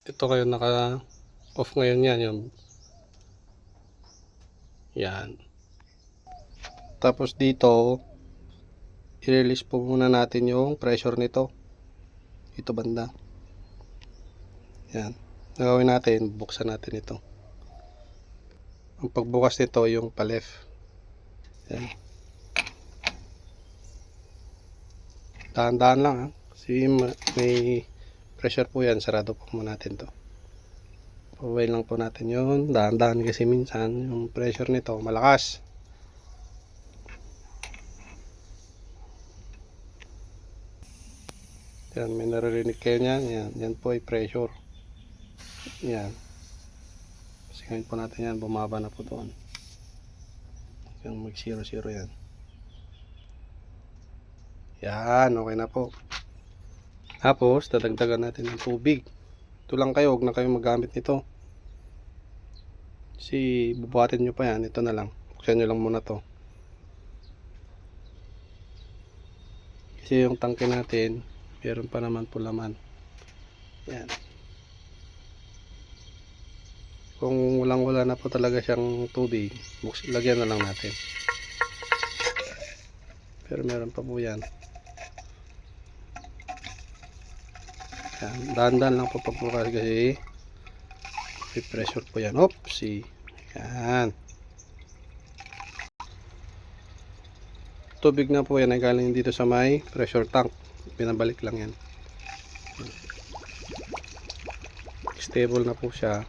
ito kayo naka off ngayon yan, yung yan. Tapos dito i-release po muna natin yung pressure nito, ito banda. Yan, gagawin natin, buksan natin ito. Ang pagbukas nito yung pa left. Yan, dahan-dahan lang ha, kasi may pressure po yan. Sarado po muna natin to, paway lang po natin yun, dahan-dahan kasi minsan yung pressure nito malakas. Yan, may naririnig kayo niyan. Yan po ay pressure. Yan, pasigawin po natin yan, bumaba na po doon. Yung mag 0-0 yan. Yan, okay na po. Tapos dadagdagan natin ng tubig. Ito lang kayo, huwag na kayo magamit nito, kasi bubuhatin nyo pa yan. Ito na lang, buksan nyo lang muna to, kasi yung tangke natin meron pa naman po laman. Yan, kung wala na po talaga siyang tubig, lagyan na lang natin, pero meron pa po yan. Yan, dahan-dahan lang po pagbukas kasi may pressure po yan. Oopsie. Yan, tubig na po yan ay galing dito sa may pressure tank, pinabalik lang yan. Stable na po siya.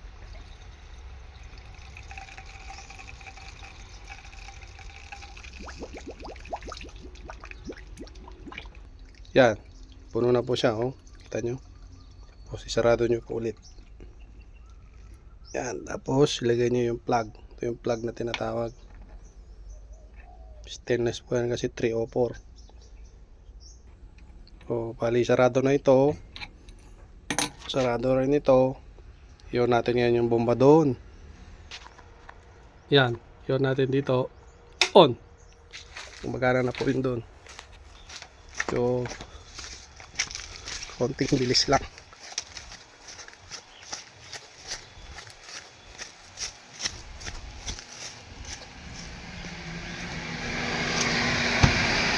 Yan, puno na po siya, oh, kita nyo. Tapos isarado nyo po ulit. Yan, tapos ilagay nyo yung plug. Ito yung plug na tinatawag, stainless po yan kasi 304. O bali sarado na ito, sarado rin ito. Iyon natin yan yung bomba doon. Yan, iyon natin dito on. Gumagana na po rin doon. So konting bilis lang.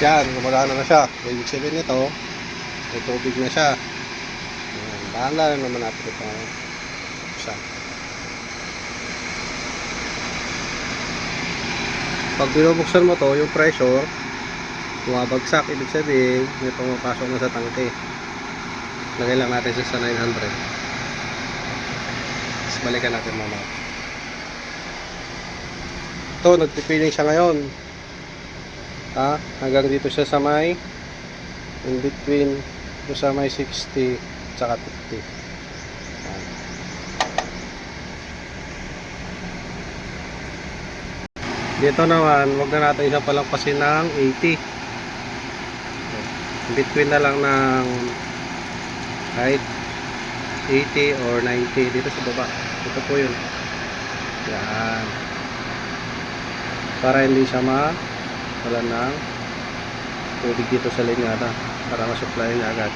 Yan, gumagana na siya. Ibig sabihin nito, may tubig na siya. Bahala lang naman natin ito. Buksan. Pag binubuksan mo to, yung pressure bumabagsak, ibig sabihin may pumapasok na sa tangke. Lagay lang natin sa 900. Tapos balikan natin mamaya. Ito, nagpipiling siya ngayon. Hanggang dito siya sa may in between dito sa may 60 tsaka 50. Dito naman, wag na natin siya palagpasin ng 80. In between na lang ng height 80 or 90 dito sa baba. Ito po yun. Yan, para hindi siya wala ng tubig dito sa linyada, para ma-supply niya agad.